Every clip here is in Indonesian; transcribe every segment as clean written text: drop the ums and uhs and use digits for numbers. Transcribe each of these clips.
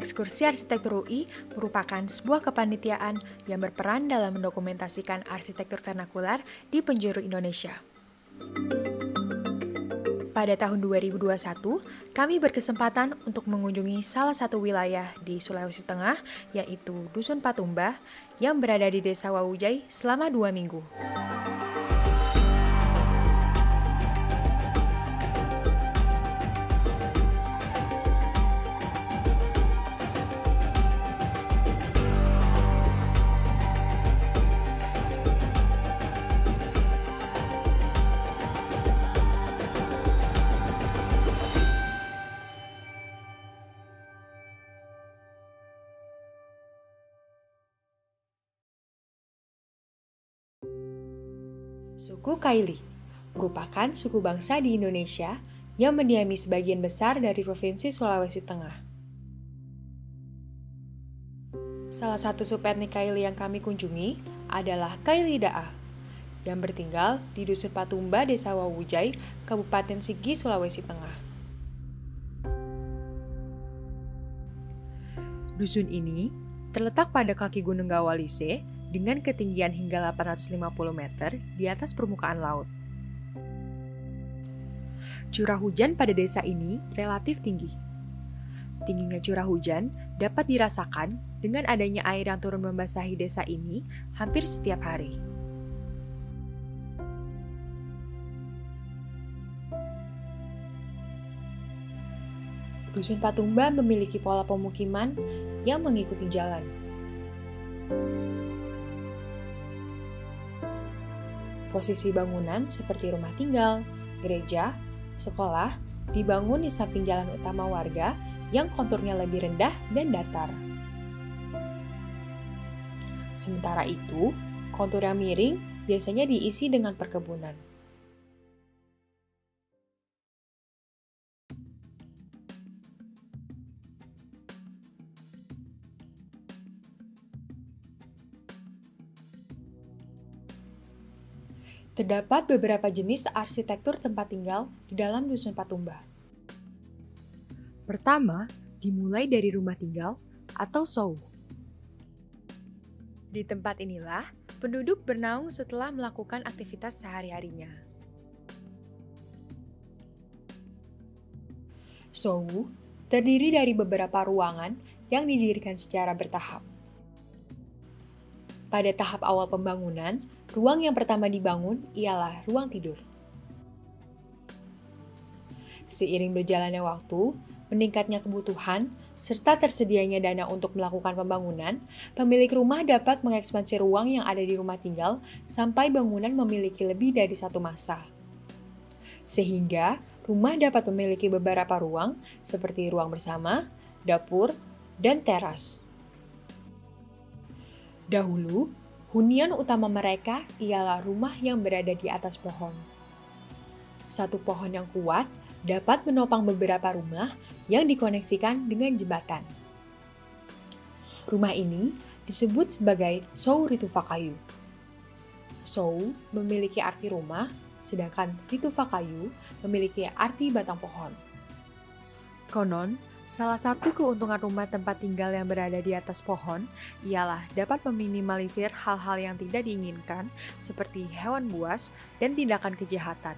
Ekskursi Arsitektur UI merupakan sebuah kepanitiaan yang berperan dalam mendokumentasikan arsitektur vernakular di penjuru Indonesia. Pada tahun 2021, kami berkesempatan untuk mengunjungi salah satu wilayah di Sulawesi Tengah, yaitu Dusun Patumbah, yang berada di Desa Wawujai selama 2 minggu. Suku Kaili merupakan suku bangsa di Indonesia yang mendiami sebagian besar dari Provinsi Sulawesi Tengah. Salah satu subetnik Kaili yang kami kunjungi adalah Kaili Da'a, yang bertinggal di Dusun Patumbah, Desa Wawujai, Kabupaten Sigi, Sulawesi Tengah. Dusun ini terletak pada kaki Gunung Gawalise dengan ketinggian hingga 850 meter di atas permukaan laut. Curah hujan pada desa ini relatif tinggi. Tingginya curah hujan dapat dirasakan dengan adanya air yang turun membasahi desa ini hampir setiap hari. Dusun Patumbah memiliki pola pemukiman yang mengikuti jalan. Posisi bangunan seperti rumah tinggal, gereja, sekolah dibangun di samping jalan utama warga yang konturnya lebih rendah dan datar. Sementara itu, kontur yang miring biasanya diisi dengan perkebunan. Terdapat beberapa jenis arsitektur tempat tinggal di dalam Dusun Patumbah. Pertama, dimulai dari rumah tinggal atau souh. Di tempat inilah, penduduk bernaung setelah melakukan aktivitas sehari-harinya. Souh terdiri dari beberapa ruangan yang didirikan secara bertahap. Pada tahap awal pembangunan, ruang yang pertama dibangun ialah ruang tidur. Seiring berjalannya waktu, meningkatnya kebutuhan, serta tersedianya dana untuk melakukan pembangunan, pemilik rumah dapat mengekspansi ruang yang ada di rumah tinggal sampai bangunan memiliki lebih dari satu massa. Sehingga, rumah dapat memiliki beberapa ruang seperti ruang bersama, dapur, dan teras. Dahulu, hunian utama mereka ialah rumah yang berada di atas pohon. Satu pohon yang kuat dapat menopang beberapa rumah yang dikoneksikan dengan jembatan. Rumah ini disebut sebagai souh ritufakayu. Souh memiliki arti rumah, sedangkan ritufakayu memiliki arti batang pohon. Konon, salah satu keuntungan rumah tempat tinggal yang berada di atas pohon ialah dapat meminimalisir hal-hal yang tidak diinginkan seperti hewan buas dan tindakan kejahatan.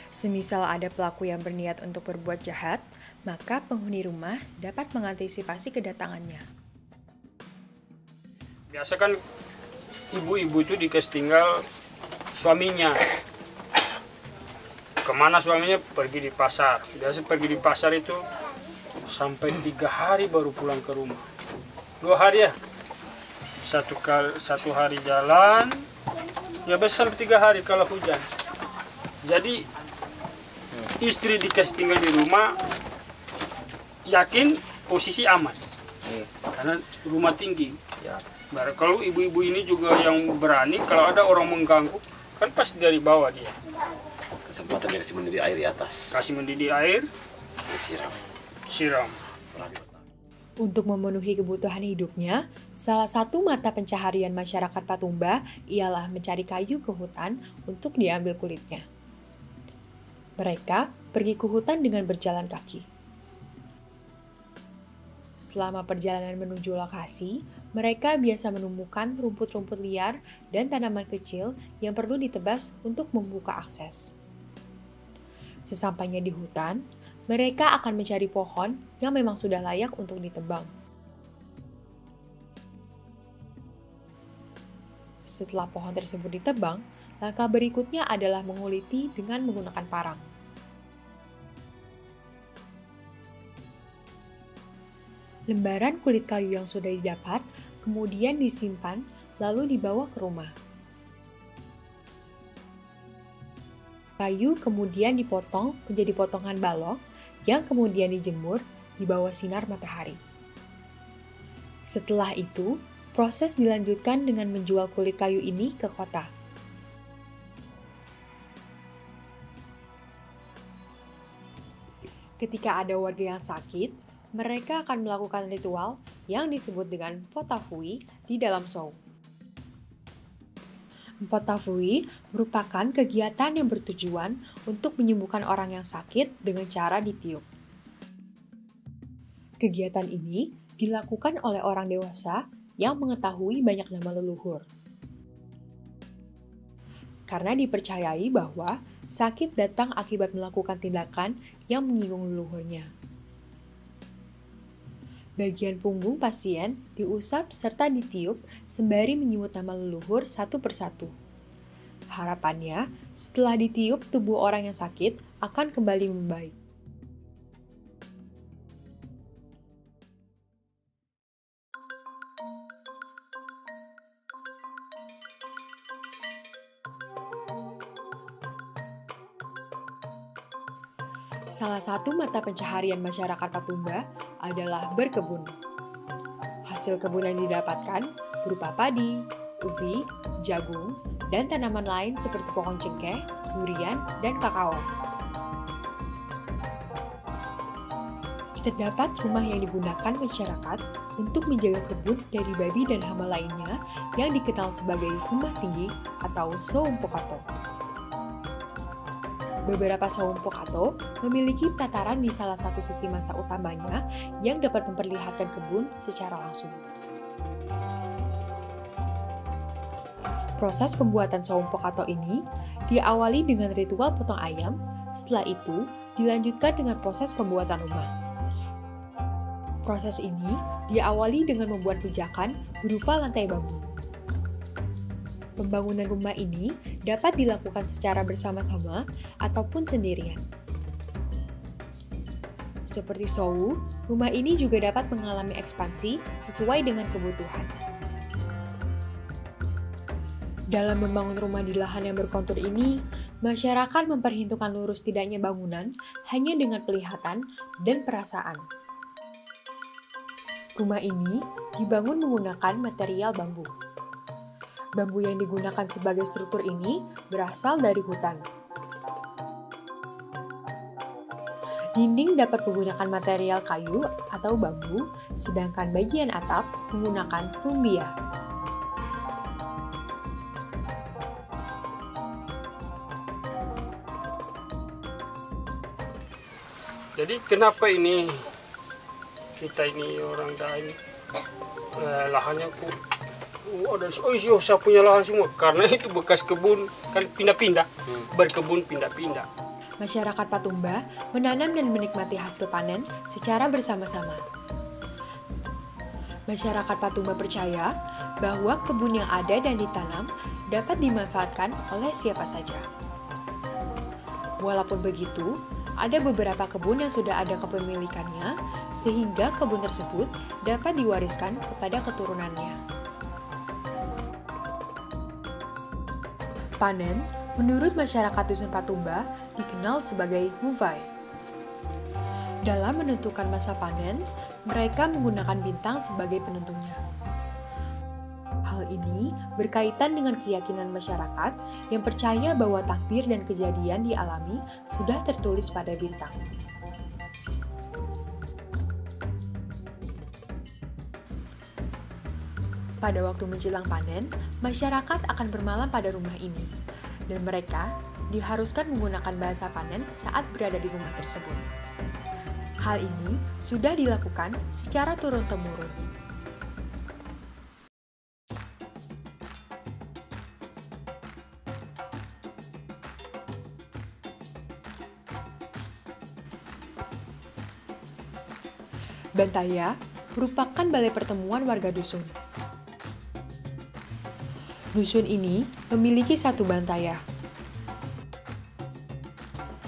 Semisal ada pelaku yang berniat untuk berbuat jahat, maka penghuni rumah dapat mengantisipasi kedatangannya. Biasa kan ibu-ibu itu dikasih tinggal suaminya. Kemana suaminya? Pergi di pasar. Biasa pergi di pasar itu sampai 3 hari baru pulang ke rumah. 2 hari ya. Satu hari jalan, ya biasa 3 hari kalau hujan. Jadi istri dikasih tinggal di rumah, yakin posisi aman. Karena rumah tinggi. Kalau ibu-ibu ini juga yang berani, kalau ada orang mengganggu, kan pasti dari bawah dia. Kesempatan kasih mendidih air di atas. Kasih mendidih air, siram. Untuk memenuhi kebutuhan hidupnya, salah satu mata pencaharian masyarakat Patumbah ialah mencari kayu ke hutan untuk diambil kulitnya. Mereka pergi ke hutan dengan berjalan kaki. Selama perjalanan menuju lokasi, mereka biasa menemukan rumput-rumput liar dan tanaman kecil yang perlu ditebas untuk membuka akses. Sesampainya di hutan, mereka akan mencari pohon yang memang sudah layak untuk ditebang. Setelah pohon tersebut ditebang, langkah berikutnya adalah menguliti dengan menggunakan parang. Lembaran kulit kayu yang sudah didapat kemudian disimpan lalu dibawa ke rumah. Kayu kemudian dipotong menjadi potongan balok yang kemudian dijemur di bawah sinar matahari. Setelah itu, proses dilanjutkan dengan menjual kulit kayu ini ke kota. Ketika ada warga yang sakit, mereka akan melakukan ritual yang disebut dengan Potafui di dalam Seoul. Potafui merupakan kegiatan yang bertujuan untuk menyembuhkan orang yang sakit dengan cara ditiup. Kegiatan ini dilakukan oleh orang dewasa yang mengetahui banyak nama leluhur. Karena dipercayai bahwa sakit datang akibat melakukan tindakan yang menyinggung leluhurnya. Bagian punggung pasien diusap serta ditiup sembari menyebut nama leluhur satu persatu. Harapannya, setelah ditiup tubuh orang yang sakit akan kembali membaik. Salah satu mata pencaharian masyarakat Patumba adalah berkebun. Hasil kebun yang didapatkan berupa padi, ubi, jagung, dan tanaman lain seperti pohon cengkeh, durian, dan kakao. Terdapat rumah yang digunakan masyarakat untuk menjaga kebun dari babi dan hama lainnya yang dikenal sebagai rumah tinggi atau Soumpokato. Beberapa Soumpokato memiliki tataran di salah satu sisi masa utamanya yang dapat memperlihatkan kebun secara langsung. Proses pembuatan Soumpokato ini diawali dengan ritual potong ayam, setelah itu dilanjutkan dengan proses pembuatan rumah. Proses ini diawali dengan membuat pijakan berupa lantai bambu. Pembangunan rumah ini dapat dilakukan secara bersama-sama ataupun sendirian. Seperti Seoul, rumah ini juga dapat mengalami ekspansi sesuai dengan kebutuhan. Dalam membangun rumah di lahan yang berkontur ini, masyarakat memperhitungkan lurus tidaknya bangunan hanya dengan penglihatan dan perasaan. Rumah ini dibangun menggunakan material bambu. Bambu yang digunakan sebagai struktur ini berasal dari hutan. Dinding dapat menggunakan material kayu atau bambu, sedangkan bagian atap menggunakan rumbia. Jadi kenapa ini kita ini orang dah ini lahannya saya punya lahan semua karena itu bekas kebun kan pindah-pindah berkebun pindah-pindah. Masyarakat Patumba menanam dan menikmati hasil panen secara bersama-sama. Masyarakat Patumba percaya bahwa kebun yang ada dan ditanam dapat dimanfaatkan oleh siapa saja. Walaupun begitu, ada beberapa kebun yang sudah ada kepemilikannya, sehingga kebun tersebut dapat diwariskan kepada keturunannya. Panen, menurut masyarakat Dusun Patumba, dikenal sebagai Muvai. Dalam menentukan masa panen, mereka menggunakan bintang sebagai penentunya. Hal ini berkaitan dengan keyakinan masyarakat yang percaya bahwa takdir dan kejadian dialami sudah tertulis pada bintang. Pada waktu menjelang panen, masyarakat akan bermalam pada rumah ini, dan mereka diharuskan menggunakan bahasa panen saat berada di rumah tersebut. Hal ini sudah dilakukan secara turun-temurun. Bantaya merupakan balai pertemuan warga dusun. Dusun ini memiliki satu bantaya.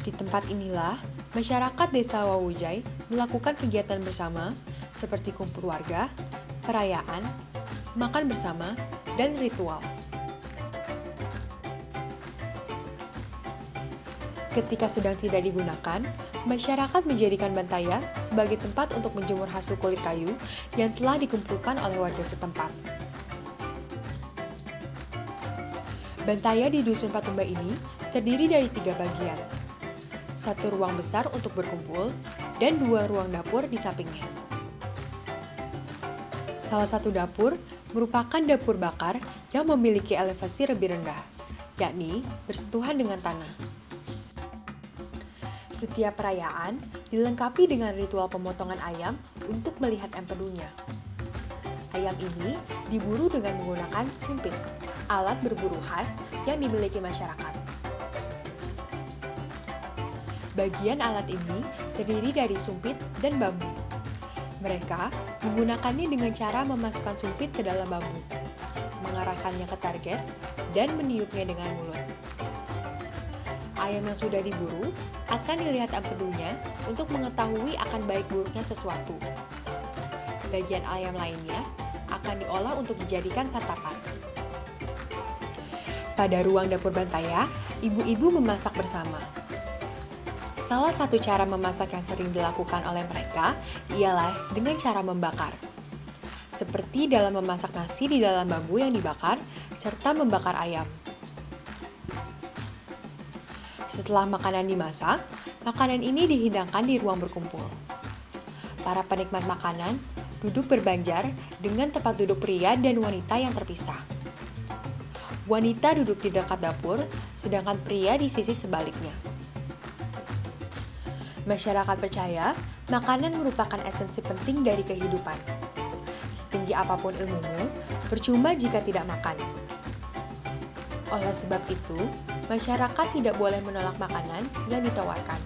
Di tempat inilah masyarakat Desa Wawujai melakukan kegiatan bersama seperti kumpul warga, perayaan, makan bersama, dan ritual. Ketika sedang tidak digunakan, masyarakat menjadikan bantaya sebagai tempat untuk menjemur hasil kulit kayu yang telah dikumpulkan oleh warga setempat. Bantaya di Dusun Patumba ini terdiri dari 3 bagian. 1 ruang besar untuk berkumpul dan 2 ruang dapur di sampingnya. Salah satu dapur merupakan dapur bakar yang memiliki elevasi lebih rendah, yakni bersentuhan dengan tanah. Setiap perayaan dilengkapi dengan ritual pemotongan ayam untuk melihat empedunya. Ayam ini diburu dengan menggunakan sumpit, alat berburu khas yang dimiliki masyarakat. Bagian alat ini terdiri dari sumpit dan bambu. Mereka menggunakannya dengan cara memasukkan sumpit ke dalam bambu, mengarahkannya ke target, dan meniupnya dengan mulut. Ayam yang sudah diburu akan dilihat empedunya untuk mengetahui akan baik buruknya sesuatu. Bagian ayam lainnya akan diolah untuk dijadikan santapan. Pada ruang dapur bantaya, ibu-ibu memasak bersama. Salah satu cara memasak yang sering dilakukan oleh mereka ialah dengan cara membakar. Seperti dalam memasak nasi di dalam bambu yang dibakar, serta membakar ayam. Setelah makanan dimasak, makanan ini dihidangkan di ruang berkumpul. Para penikmat makanan duduk berbanjar dengan tempat duduk pria dan wanita yang terpisah. Wanita duduk di dekat dapur, sedangkan pria di sisi sebaliknya. Masyarakat percaya, makanan merupakan esensi penting dari kehidupan. Setinggi apapun ilmumu, percuma jika tidak makan. Oleh sebab itu, masyarakat tidak boleh menolak makanan yang ditawarkan.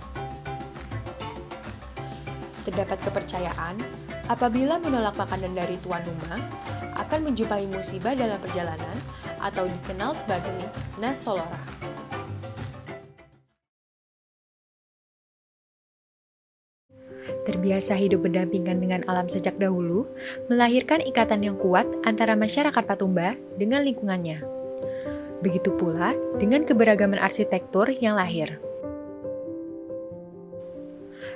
Terdapat kepercayaan, apabila menolak makanan dari tuan rumah, akan menjumpai musibah dalam perjalanan atau dikenal sebagai Nas Solora. Terbiasa hidup berdampingan dengan alam sejak dahulu, melahirkan ikatan yang kuat antara masyarakat Patumba dengan lingkungannya. Begitu pula dengan keberagaman arsitektur yang lahir.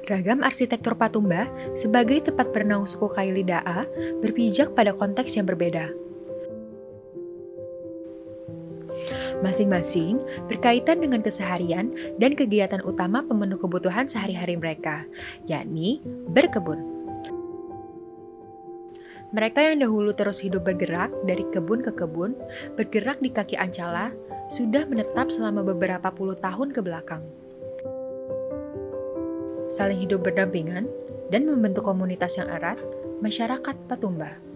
Ragam arsitektur Patumba sebagai tempat bernaung suku Kailidaa berpijak pada konteks yang berbeda. Masing-masing berkaitan dengan keseharian dan kegiatan utama pemenuh kebutuhan sehari-hari mereka, yakni berkebun. Mereka yang dahulu terus hidup bergerak dari kebun ke kebun, bergerak di kaki Ancala, sudah menetap selama beberapa puluh tahun ke belakang. Saling hidup berdampingan dan membentuk komunitas yang erat, masyarakat Patumba.